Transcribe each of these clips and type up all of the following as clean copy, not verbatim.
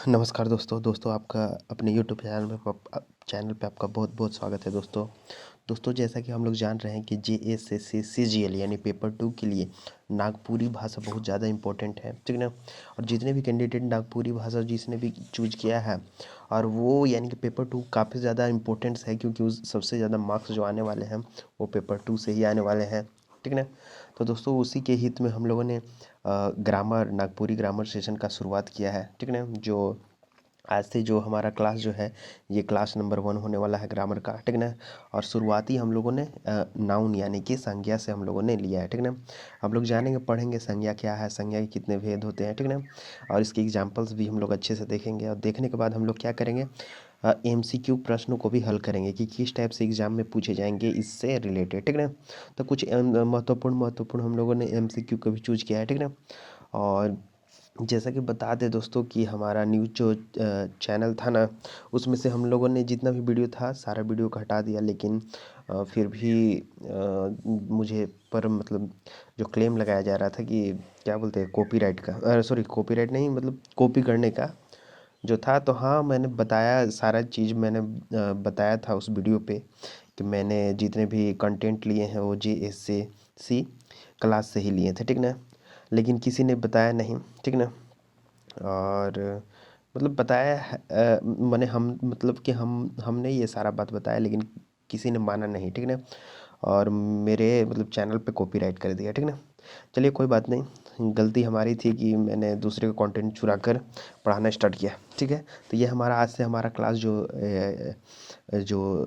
नमस्कार दोस्तों आपका अपने यूट्यूब चैनल पे आपका बहुत बहुत स्वागत है दोस्तों जैसा कि हम लोग जान रहे हैं कि JSSC CGL यानी पेपर 2 के लिए नागपुरी भाषा बहुत ज़्यादा इम्पोर्टेंट है, ठीक है ना। और जितने भी कैंडिडेट नागपुरी भाषा जिसने भी चूज किया है और वो यानी कि पेपर 2 काफ़ी ज़्यादा इम्पोर्टेंट्स है, क्योंकि उस सबसे ज़्यादा मार्क्स जो आने वाले हैं वो पेपर 2 से ही आने वाले हैं, ठीक है ना। तो दोस्तों उसी के हित में हम लोगों ने नागपुरी ग्रामर सेशन का शुरुआत किया है, ठीक है ना। जो आज से जो हमारा क्लास जो है ये क्लास नंबर 1 होने वाला है ग्रामर का, ठीक है ना। और शुरुआती हम लोगों ने नाउन यानी कि संज्ञा से हम लोगों ने लिया है, ठीक है ना। हम लोग जानेंगे पढ़ेंगे संज्ञा क्या है, संज्ञा के कितने भेद होते हैं, ठीक है ना। और इसके एग्जाम्पल्स भी हम लोग अच्छे से देखेंगे और देखने के बाद हम लोग क्या करेंगे, MCQ प्रश्नों को भी हल करेंगे कि किस टाइप से एग्जाम में पूछे जाएंगे इससे रिलेटेड, ठीक है ना। तो कुछ महत्वपूर्ण हम लोगों ने MCQ को भी चूज किया है, ठीक है ना। और जैसा कि बता दें दोस्तों कि हमारा न्यूज़ जो चैनल था ना, उसमें से हम लोगों ने जितना भी वीडियो था सारा वीडियो को हटा दिया, लेकिन फिर भी मुझे पर मतलब जो क्लेम लगाया जा रहा था कि क्या बोलते हैं कॉपीराइट का, सॉरी कॉपीराइट नहीं मतलब कॉपी करने का जो था। तो हाँ मैंने बताया सारा चीज़ मैंने बताया था उस वीडियो पे कि मैंने जितने भी कंटेंट लिए हैं वो JSC क्लास से ही लिए थे, ठीक ना। लेकिन किसी ने बताया नहीं, ठीक ना। और मतलब बताया है, मैंने हम मतलब कि हमने ये सारा बात बताया, लेकिन किसी ने माना नहीं, ठीक ना। और मेरे मतलब चैनल पे कॉपीराइट कर दिया, ठीक ना। चलिए कोई बात नहीं, गलती हमारी थी कि मैंने दूसरे का कंटेंट चुरा कर पढ़ाना स्टार्ट किया, ठीक है। तो ये हमारा आज से हमारा क्लास जो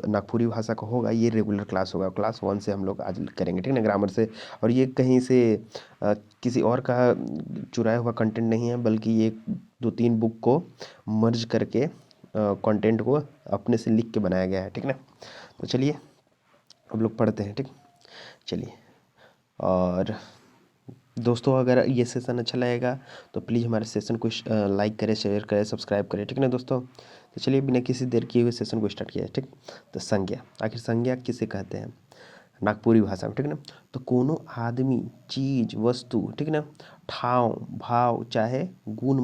नागपुरी भाषा का होगा ये रेगुलर क्लास होगा, क्लास 1 से हम लोग आज करेंगे, ठीक है ना, ग्रामर से। और ये कहीं से किसी और का चुराया हुआ कंटेंट नहीं है, बल्कि ये 2-3 बुक को मर्ज करके कंटेंट को अपने से लिख के बनाया गया है, ठीक ना। तो चलिए हम लोग पढ़ते हैं, ठीक। चलिए, और दोस्तों अगर ये सेशन अच्छा लगेगा तो प्लीज़ हमारे सेशन को लाइक करें, शेयर करें, सब्सक्राइब करें, ठीक है ना दोस्तों। तो चलिए बिना किसी देर किए हुए सेशन को स्टार्ट किया है, ठीक। तो संज्ञा, आखिर संज्ञा किसे कहते हैं नागपुरी भाषा में, ठीक है ना। तो कोनो आदमी, चीज, वस्तु, ठीक है ना, ठाव, भाव चाहे गुण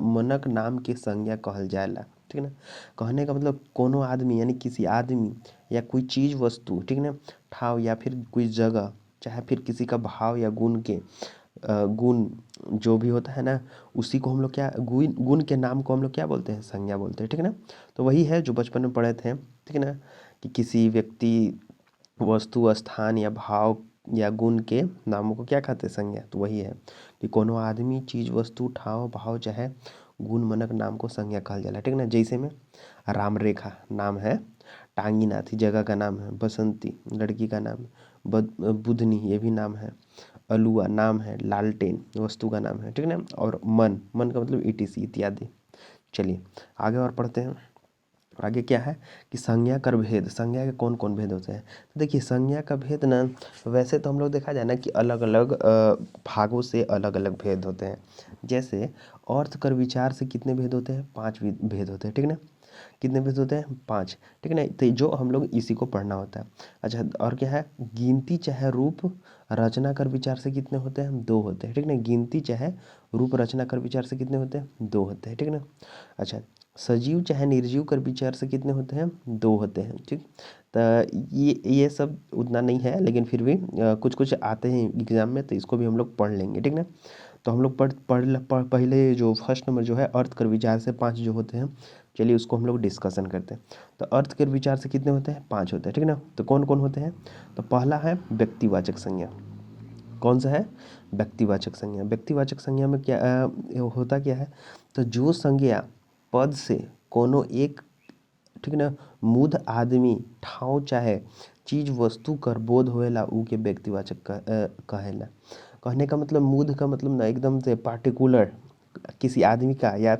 मनक नाम के संज्ञा कहल जाएला, ठीक है ना। कहने का मतलब कोनो आदमी यानी किसी आदमी या कोई चीज वस्तु, ठीक है ना, ठाव या फिर कोई जगह, चाहे फिर किसी का भाव या गुण के गुण जो भी होता है ना, उसी को हम लोग क्या गुण गुण के नाम को हम लोग क्या बोलते हैं, संज्ञा बोलते हैं, ठीक है ना। तो वही है जो बचपन में पढ़े थे, ठीक है ना, कि किसी व्यक्ति, वस्तु, स्थान या भाव या गुण के नामों को क्या कहते हैं, संज्ञा। तो वही है कि कोनो आदमी, चीज, वस्तु, ठाव, भाव चाहे गुण मनक नाम को संज्ञा कहल जाला, ठीक है ना। जैसे में राम रेखा नाम है, टांगी नाथी जगह का नाम है, बसंती लड़की का नाम है, बुधनी ये भी नाम है, अलुआ नाम है, लालटेन वस्तु का नाम है, ठीक है ना। और मन, मन का मतलब ETC इत्यादि। चलिए आगे और पढ़ते हैं। आगे क्या है कि संज्ञा कर भेद, संज्ञा के कौन कौन भेद होते हैं। तो देखिए संज्ञा का भेद ना, वैसे तो हम लोग देखा जाए ना कि अलग अलग भागों से अलग अलग भेद होते हैं। जैसे अर्थ कर विचार से कितने भेद होते हैं, 5 भेद होते हैं, ठीक है ना। कितने भेद होते हैं, 5, ठीक है ना। तो जो हम लोग इसी को पढ़ना होता है। अच्छा, और क्या है, गिनती चाहे रूप रचना कर विचार से कितने होते हैं, 2 होते हैं, ठीक है ना। गिनती चाहे रूप रचना कर विचार से कितने होते हैं, 2 होते हैं, ठीक है ना। अच्छा, सजीव चाहे निर्जीव कर विचार से कितने होते हैं, 2 होते हैं, ठीक। तो ये सब उतना नहीं है, लेकिन फिर भी कुछ कुछ आते हैं एग्जाम में, तो इसको भी हम लोग पढ़ लेंगे, ठीक ना। तो हम लोग पहले जो फर्स्ट नंबर जो है अर्थ कर विचार से 5 जो होते हैं, चलिए उसको हम लोग डिस्कशन करते हैं। तो अर्थ कर विचार से कितने होते हैं, 5 होते हैं, ठीक ना। तो कौन कौन होते हैं, तो पहला है व्यक्तिवाचक संज्ञा। कौन सा है, व्यक्तिवाचक संज्ञा। व्यक्तिवाचक संज्ञा में क्या होता क्या है, तो जो संज्ञा पद से कोनो एक, ठीक ना, मुद आदमी, ठाव चाहे चीज वस्तु कर बोध होएला ऊ के व्यक्तिवाचक कहेला। कहने का मतलब मुद का मतलब ना एकदम से पार्टिकुलर किसी आदमी का या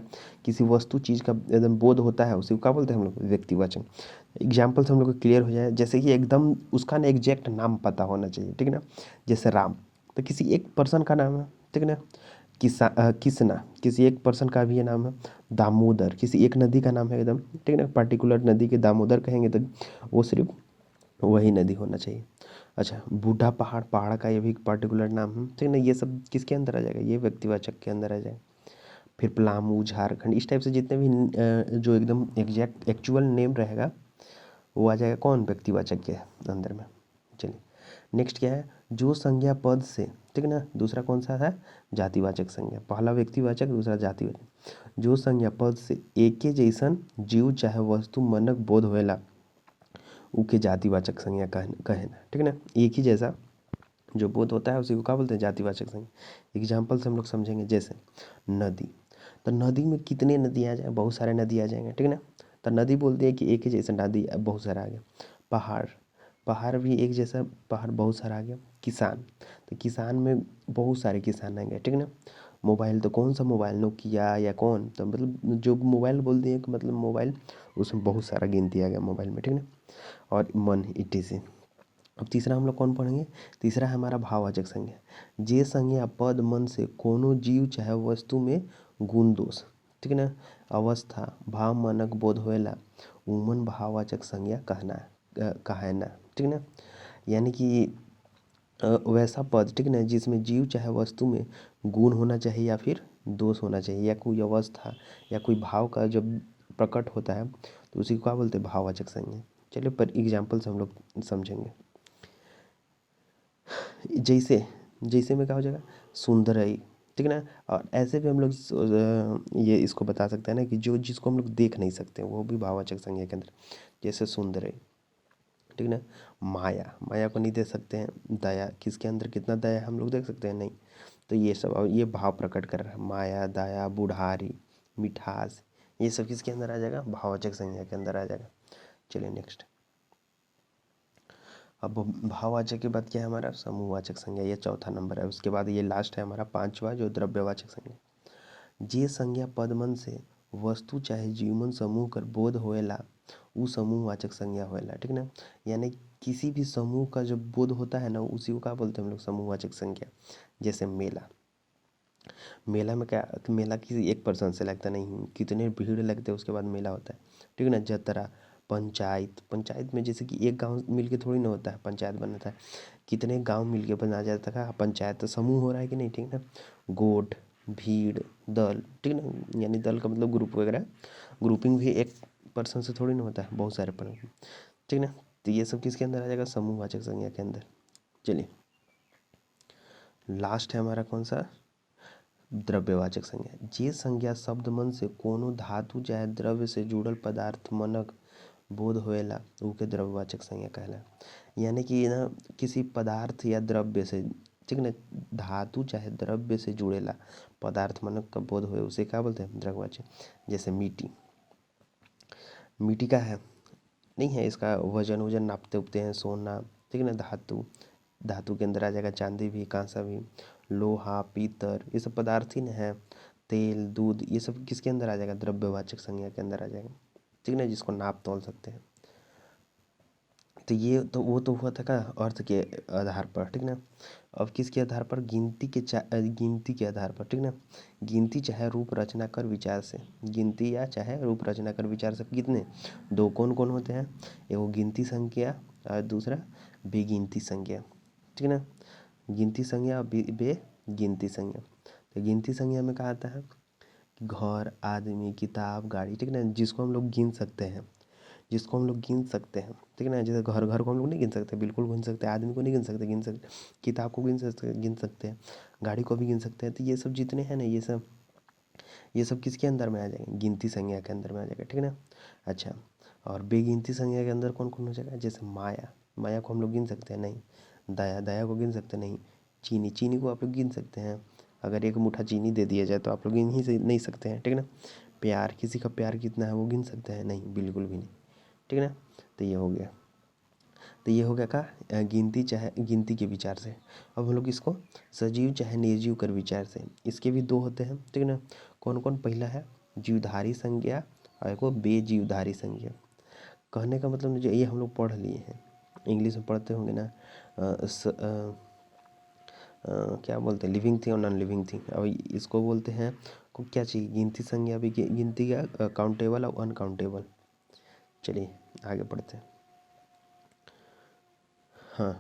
किसी वस्तु चीज का एकदम बोध होता है, उसी को क्या बोलते हैं हम लोग, व्यक्तिवाचक। एग्जाम्पल से हम लोग को क्लियर हो जाए, जैसे कि एकदम उसका ना एग्जैक्ट नाम पता होना चाहिए, ठीक है ना। जैसे राम, तो किसी एक पर्सन का नाम है, ठीक है ना। किसना किसी एक पर्सन का भी ये नाम है। दामोदर किसी एक नदी का नाम है एकदम, ठीक है ना। पर्टिकुलर नदी के दामोदर कहेंगे तो वो सिर्फ वही नदी होना चाहिए। अच्छा, बूढ़ा पहाड़, पहाड़ का ये भी पर्टिकुलर नाम है, ठीक है ना। ये सब किसके अंदर आ जाएगा, ये व्यक्तिवाचक के अंदर आ जाएगा। फिर पलामू, झारखंड, इस टाइप से जितने भी जो एकदम एग्जैक्ट एक्चुअल नेम रहेगा वो आ जाएगा कौन, व्यक्तिवाचक के अंदर में। चलिए नेक्स्ट क्या है, जो संज्ञा पद से, ठीक है ना, दूसरा कौन सा है, जातिवाचक संज्ञा, पहला व्यक्तिवाचक, दूसरा जातिवाचक। जो संज्ञा पद से एके जैसन जीव चाहे वस्तु मनक बोध होएला उके जातिवाचक संज्ञा कहेना, ठीक है ना। एक ही जैसा जो बोध होता है उसी को क्या बोलते हैं, जातिवाचक संज्ञा। एग्जाम्पल से हम लोग समझेंगे, जैसे नदी, तो नदी में कितने नदी आ जाए, बहुत सारे नदी आ जाएंगे, ठीक है ना। तो नदी बोलते हैं कि एक ही जैसा नदी बहुत सारा आ गया। पहाड़, पहाड़ भी एक जैसा पहाड़ बहुत सारा आ गया। किसान, तो किसान में बहुत सारे किसान आएंगे, ठीक है ना। मोबाइल, तो कौन सा मोबाइल, नोकिया या कौन, तो मतलब जो मोबाइल बोल दिए कि मतलब मोबाइल, उसमें बहुत सारा गिनती आ गया मोबाइल में, ठीक है ना। और मन, etc। अब तीसरा हम लोग कौन पढ़ेंगे, तीसरा है हमारा भाववाचक संज्ञा। जे संज्ञा पद मन से कोनो जीव चाहे वस्तु में गुण दोष, ठीक है ना, अवस्था भाव मानक बोध होएला उमन भाववाचक संज्ञा कहना, ठीक है ना। यानी कि वैसा पद, ठीक है ना, जिसमें जीव चाहे वस्तु में गुण होना चाहिए या फिर दोष होना चाहिए, या कोई अवस्था या कोई भाव का जब प्रकट होता है तो उसी को क्या बोलते हैं, भाववाचक संज्ञा। चलिए पर एग्जाम्पल से हम लोग समझेंगे। जैसे, जैसे में क्या हो जाएगा, सुंदरई, ठीक है ना। और ऐसे भी हम लोग ये इसको बता सकते हैं ना कि जो जिसको हम लोग देख नहीं सकते वो भी भाववाचक संज्ञा के अंदर, जैसे सुंदरई, ठीक है ना। माया, माया को नहीं देख सकते हैं। दया, किसके अंदर कितना दया है हम लोग देख सकते हैं, नहीं। तो ये सब, और ये भाव प्रकट कर रहा है, माया, दया, बुढ़ारी, मिठास, ये सब किसके अंदर आ जाएगा, भाववाचक संज्ञा के अंदर आ जाएगा। चलिए नेक्स्ट, अब भाववाचक के बाद क्या है हमारा, समूहवाचक संज्ञा, ये चौथा नंबर है। उसके बाद ये लास्ट है हमारा पांचवा, जो द्रव्यवाचक संज्ञा। जे संज्ञा पदमन से वस्तु चाहे जीवमन समूह कर बोध होएला उ समूहवाचक संज्ञा होएला, ठीक ना। यानी किसी भी समूह का जब बोध होता है ना, उसी को क्या बोलते हैं हम लोग, समूहवाचक संज्ञा। जैसे मेला, मेला में क्या, मेला किसी एक पर्सन से लगता नहीं, कितने भीड़ लगते हैं उसके बाद मेला होता है, ठीक है ना। जतरा, पंचायत, पंचायत में जैसे कि एक गांव मिलके थोड़ी ना होता है पंचायत बनता है, कितने गांव मिलके बना जाता है पंचायत, तो समूह हो रहा है कि नहीं, ठीक है ना। गोट, भीड़, दल, ठीक है ना, यानी दल का मतलब ग्रुप वगैरह, ग्रुपिंग भी एक पर्सन से थोड़ी ना होता है, बहुत सारे पर्सन, ठीक है ना। तो ये सब किसके अंदर आ जाएगा, समूहवाचक संज्ञा के अंदर। चलिए लास्ट है हमारा कौन सा, द्रव्यवाचक संज्ञा। जे संज्ञा शब्द मन से कोनो धातु चाहे द्रव्य से जुड़ल पदार्थ मनक बोध होएला उके द्रव्यवाचक संज्ञा कहला। यानी कि ना किसी पदार्थ या द्रव्य से, ठीक है ना, धातु चाहे द्रव्य से जुड़ेला पदार्थ मनक का बोध होए उसे क्या बोलते हैं, द्रव्यवाचक। जैसे मिट्टी, मिट्टी का है नहीं है, इसका वजन वजन नापते उपते हैं, सोना, ठीक है ना। धातु, धातु के अंदर आ जाएगा चांदी भी, कांसा भी, लोहा, पीतल, ये सब पदार्थ ही न है। तेल, दूध, ये सब किसके अंदर आ जाएगा, द्रव्यवाचक संज्ञा के अंदर आ जाएगा, ठीक है ना, जिसको नाप तोल सकते हैं। तो ये तो वो तो हुआ था का अर्थ के आधार पर, ठीक ना। अब किसके आधार पर, गिनती के आधार पर, ठीक ना। गिनती चाहे रूप रचना कर विचार से, गिनती या चाहे रूप रचना कर विचार से, कितने, दो कौन कौन होते हैं, एगो गिनती संज्ञा और दूसरा बेगिनती संज्ञा, ठीक ना। गिनती संज्ञा और बेगिनती संज्ञा। तो गिनती संज्ञा में कहा आता है कि घर, आदमी, किताब, गाड़ी, ठीक है ना, जिसको हम लोग गिन सकते हैं, जिसको हम लोग गिन सकते हैं, ठीक है ना। जैसे घर, घर को हम लोग नहीं गिन सकते, बिल्कुल गिन सकते हैं, आदमी को नहीं गिन सकते, गिन सकते, किताब को गिन सकते हैं, गाड़ी को भी गिन सकते हैं। तो ये सब जितने हैं ना, ये सब किसके अंदर में आ जाएंगे, गिनती संज्ञा के अंदर में आ जाएगा, ठीक है ना। अच्छा, और बेगिनती संज्ञा के अंदर कौन कौन हो जाएगा, जैसे माया, माया को हम लोग गिन सकते हैं, नहीं। दया, दया को गिन सकते नहीं। चीनी, चीनी को आप लोग गिन सकते हैं, अगर एक मुट्ठा चीनी दे दिया जाए तो आप लोग गिन ही नहीं सकते हैं, ठीक है ना। प्यार, किसी का प्यार कितना है वो गिन सकते हैं, नहीं, बिल्कुल भी नहीं, ठीक है ना। तो ये हो गया, तो ये हो गया का गिनती चाहे गिनती के विचार से। अब हम लोग इसको सजीव चाहे निर्जीव कर विचार से, इसके भी दो होते हैं, ठीक है ना। कौन कौन, पहला है जीवधारी संज्ञा और एक बेजीवधारी संज्ञा। कहने का मतलब जो ये हम लोग पढ़ लिए हैं, इंग्लिश में पढ़ते होंगे ना, क्या बोलते हैं, लिविंग थिंग और नॉन लिविंग थिंग। अब इसको बोलते हैं को क्या चाहिए, गिनती संज्ञा भी, गिनती का काउंटेबल और अनकाउंटेबल। चलिए आगे बढ़ते हैं। हाँ,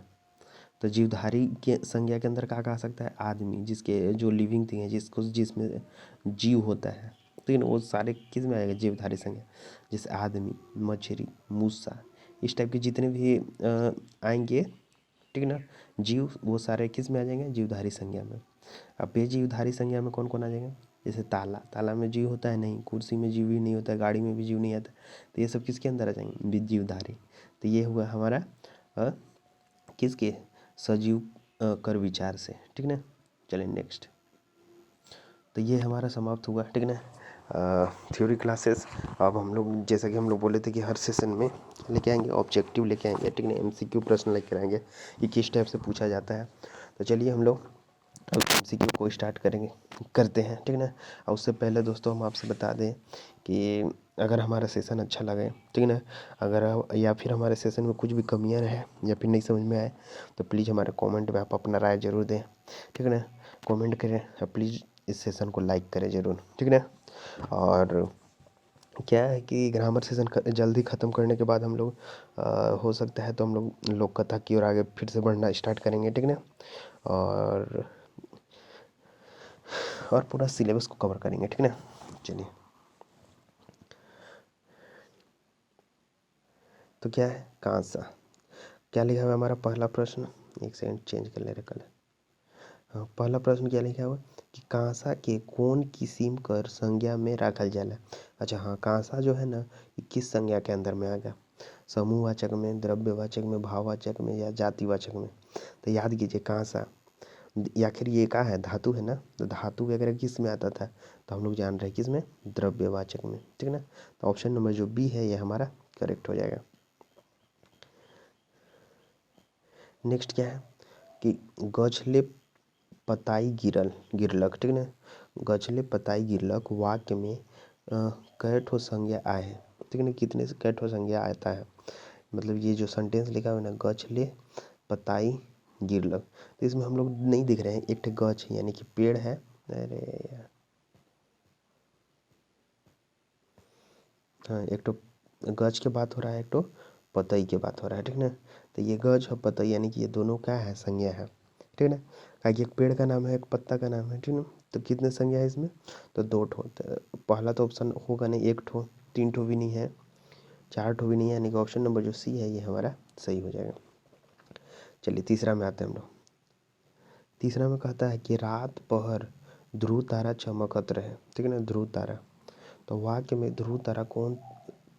तो जीवधारी के संज्ञा के अंदर क्या आ सकता है, आदमी, जिसके जो लिविंग थिंग है, जिसको जिसमें जीव होता है, तो वो सारे किस में आएगा, जीवधारी संज्ञा। जैसे आदमी, मछली, मूसा, इस टाइप के जितने भी आएंगे, ठीक ना, जीव, वो सारे किस में आ जाएंगे, जीवधारी संज्ञा में। अब बेजीवधारी संज्ञा में कौन कौन आ जाएगा, जैसे ताला, ताला में जीव होता है नहीं, कुर्सी में जीव ही नहीं होता है, गाड़ी में भी जीव नहीं आता, तो ये सब किसके अंदर आ जाएंगे, बेजीवधारी। तो ये हुआ हमारा किसके, सजीव कर विचार से, ठीक ना। चलिए नेक्स्ट, तो ये हमारा समाप्त हुआ, ठीक ना, थ्योरी क्लासेस। अब हम लोग, जैसा कि हम लोग बोले थे कि हर सेशन में लेके आएंगे ऑब्जेक्टिव, लेके आएंगे, ठीक ना, एमसीक्यू प्रश्न लेकर आएंगे कि किस टाइप से पूछा जाता है। तो चलिए हम लोग अब एमसीक्यू को स्टार्ट करते हैं, ठीक ना। और उससे पहले दोस्तों हम आपसे बता दें कि अगर हमारा सेशन अच्छा लगे, ठीक ना, अगर या फिर हमारे सेशन में कुछ भी कमियां रहे या फिर नहीं समझ में आए, तो प्लीज़ हमारे कमेंट में आप अपना राय जरूर दें, ठीक है ना। कमेंट करें और प्लीज़ इस सेशन को लाइक करें जरूर, ठीक है ना। और क्या है कि ग्रामर सेशन जल्दी ख़त्म करने के बाद हम लोग हो सकता है तो हम लोग लोक कथा की ओर आगे फिर से बढ़ना स्टार्ट करेंगे, ठीक है ना। और पूरा सिलेबस को कवर करेंगे, ठीक है ना। चलिए, तो क्या है, कांसा, क्या लिखा हुआ है हमारा पहला प्रश्न, एक सेकंड चेंज कर ले रहे कल। हाँ, पहला प्रश्न क्या लिखा हुआ कि कांसा के कौन किस्म कर संज्ञा में रखल जाला। अच्छा हाँ, कांसा जो है ना, ये किस संज्ञा के अंदर में आ गया, समूहवाचक में, द्रव्यवाचक में, भाववाचक में या जातिवाचक में। तो याद कीजिए कांसा, आखिर ये क्या है, धातु है ना, तो धातु वगैरह किस में आता था, तो हम लोग जान रहे हैं किस में, द्रव्यवाचक में, ठीक है ना। तो ऑप्शन नंबर जो बी है ये हमारा करेक्ट हो जाएगा। नेक्स्ट क्या है कि गछले पताई गिरलक, ठीक ना, गछले पताई गिरलक वाक्य में कै ठो संज्ञा आए हैं, ठीक है ना, कितने से कै ठो संज्ञा आता है, मतलब ये जो सेंटेंस लिखा हुआ है ना, गछले पताई गिरलक, तो इसमें हम लोग नहीं दिख रहे हैं, एक ठो गछ यानी कि पेड़ है, अरे यार, हाँ, एक तो गज के बात हो रहा है, एक तो पतई के बात हो रहा है, ठीक ना। तो ये गज और पतई यानी कि ये दोनों क्या है, संज्ञा है, ठीक ना। क्या एक पेड़ का नाम है, एक पत्ता का नाम है, ठीक ना। तो कितने संज्ञा है इसमें, तो दो ठो, तो पहला तो ऑप्शन होगा नहीं, एक ठो, तीन ठो भी नहीं है, चार ठो भी नहीं है, यानी कि ऑप्शन नंबर जो सी है ये हमारा सही हो जाएगा। चलिए तीसरा में आते हैं हम लोग। तीसरा में कहता है कि रात पहर ध्रुव तारा चमकत रहे, ठीक है ना, ध्रुव तारा, तो वाक्य में ध्रुव तारा कौन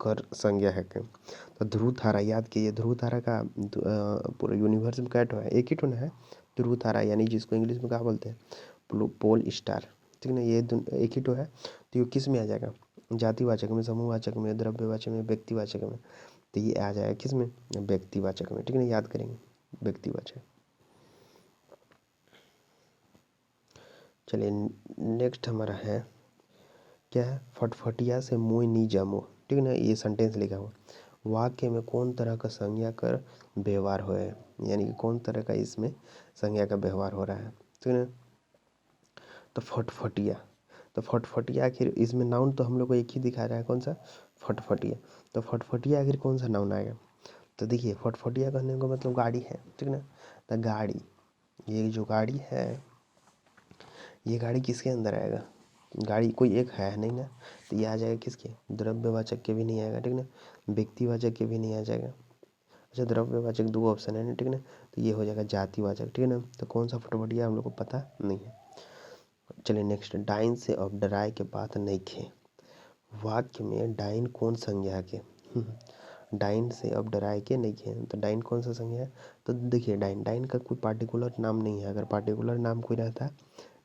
कर संज्ञा है के, तो ध्रुव तारा, याद कीजिए ध्रुव तारा का पूरा यूनिवर्स में क्या ठो है, एक ही ठो ना है, ध्रुव तारा, यानी जिसको इंग्लिश में क्या बोलते हैं, पोल स्टार, ठीक ना, ये एक ही ठो है। तो ये किस में आ जाएगा, जातिवाचक में, समूहवाचक में, द्रव्यवाचक में, व्यक्तिवाचक में। तो ये आ जाएगा किस में, व्यक्तिवाचक में, ठीक है ना, याद करेंगे व्यक्तिवाचक। चलिए नेक्स्ट हमारा है क्या है, फटफटिया से मोय नी जमो, ठीक है ना, ये सेंटेंस लिखा हुआ, वाक्य में कौन तरह का संज्ञा कर व्यवहार हो है, यानी कि कौन तरह का इसमें संज्ञा का व्यवहार हो रहा है, ठीक है ना। तो फटफटिया, तो फटफटिया आखिर इसमें नाउन तो हम लोग को एक ही दिखा रहा है, कौन सा, फटफटिया। तो फटफटिया आखिर कौन सा नाउन आएगा, तो देखिए फटफटिया कहने का मतलब गाड़ी है, ठीक ना। तो गाड़ी, ये जो गाड़ी है, ये गाड़ी किसके अंदर आएगा, गाड़ी कोई एक है नहीं ना, तो ये आ जाएगा किसके, द्रव्यवाचक के भी नहीं आएगा, ठीक ना, व्यक्तिवाचक के भी नहीं आ जाएगा। अच्छा, द्रव्यवाचक दो ऑप्शन है ना, ठीक ना, तो ये हो जाएगा जातिवाचक, ठीक है ना। तो कौन सा फटफटिया हम लोग को पता नहीं है। चलिए नेक्स्ट, डाइन से अब डराए के बात नहीं खे, वाक्य में डाइन कौन संज्ञा है के डाइन से अब डराए के नहीं खे, तो डाइन कौन सा संज्ञा है, तो देखिए डाइन, डाइन का कोई पार्टिकुलर नाम नहीं है, अगर पार्टिकुलर नाम कोई रहता है,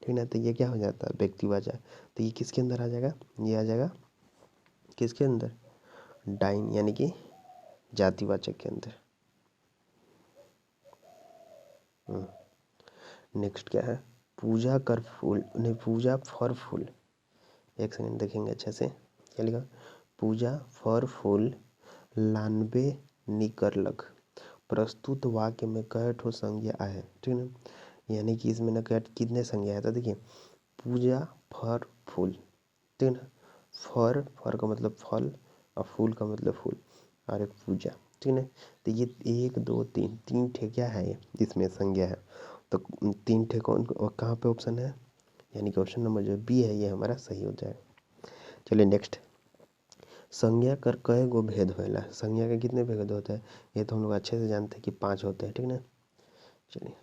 ठीक ना, तो ये क्या हो जाता है, व्यक्तिवाचक। तो ये किसके अंदर आ जाएगा, ये आ जाएगा किसके अंदर, डाइन यानी कि जातिवाचक के अंदर। नेक्स्ट क्या है, पूजा कर फूल नहीं, पूजा फॉर फूल, एक सेकंड देखेंगे अच्छे से, क्या लिखा, पूजा फॉर फूल लानबे निकरलक, प्रस्तुत वाक्य में कै ठो संज्ञा है, ठीक ना, यानी कि इसमें ना कितने संज्ञा है, तो देखिए पूजा फर फूल, ठीक ना, फर, फर का मतलब फल और फूल का मतलब फूल, और एक पूजा, ठीक है। तो ये 1 2 3 3 ठे क्या है, ये इसमें संज्ञा है। तो 3 ठे कौन कहाँ पे ऑप्शन है, यानी कि ऑप्शन नंबर जो बी है ये हमारा सही हो जाएगा। चलिए नेक्स्ट, संज्ञा कर कय गो भेद होएला, संज्ञा के कितने भेद होते हैं, ये तो हम लोग अच्छे से जानते हैं कि 5 होते हैं, ठीक ना। चलिए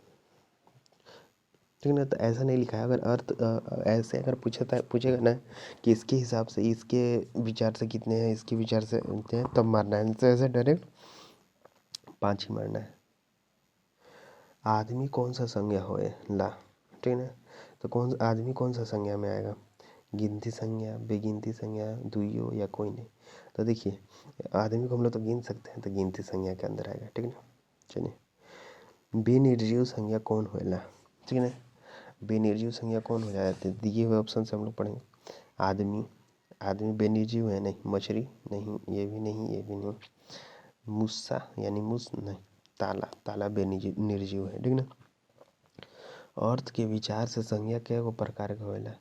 ठीक ना, तो ऐसा नहीं लिखा है, अगर अर्थ ऐसे अगर पूछेगा ना कि इसके हिसाब से, इसके विचार से कितने हैं, इसके विचार से कितने हैं, तब मारना है, तो ऐसे डायरेक्ट 5 ही मारना है। आदमी कौन सा संज्ञा होए ला, ठीक है। तो आदमी कौन सा संज्ञा में आएगा, गिनती संज्ञा, बेगिनती संज्ञा, दुइयो या कोई नहीं। तो देखिए आदमी को हम लोग तो गिन सकते हैं, तो गिनती संज्ञा के अंदर आएगा, ठीक ना। चलिए, बेनिर्जीव संज्ञा कौन होएला, ठीक है ना। बेनिर्जीव संज्ञा कौन हो जाते हैं, दिए हुए ऑप्शन से हम लोग पढ़ेंगे। आदमी, आदमी बेनिर्जीव है नहीं, मछली नहीं, ये भी नहीं, ये भी नहीं, मूसा यानी मूस नहीं, ताला, ताला बेनिर्जीव है, ठीक ना। अर्थ के विचार से संज्ञा कई गो प्रकार के होएला,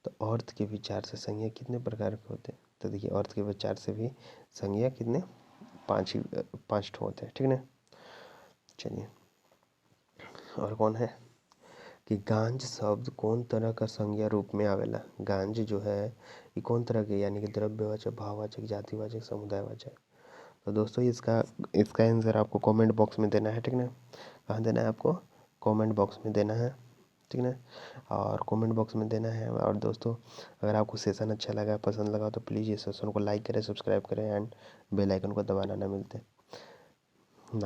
तो अर्थ के विचार से संज्ञा कितने प्रकार के होते हैं, तो देखिए अर्थ के विचार से भी संज्ञा कितने, 5 ठो होते हैं, ठीक ना। चलिए, और कौन है कि गांज शब्द कौन तरह का संज्ञा रूप में आवेला, गांज जो है ये कौन तरह के, यानी कि द्रव्यवाचक, भाववाचक, जातिवाचक, समुदायवाचक। तो दोस्तों इसका इसका आंसर आपको कमेंट बॉक्स में देना है, ठीक ना। कहाँ देना है आपको, कमेंट बॉक्स में देना है, ठीक ना। और कमेंट बॉक्स में देना है। और दोस्तों अगर आपको सेशन अच्छा लगा, पसंद लगा, तो प्लीज़ इस सेशन को लाइक करें, सब्सक्राइब करें एंड बेल आइकन को दबाना ना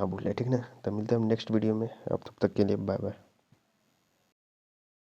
भूलें, ठीक ना। तो मिलते हैं हम नेक्स्ट वीडियो में, अब तब तक के लिए बाय बाय।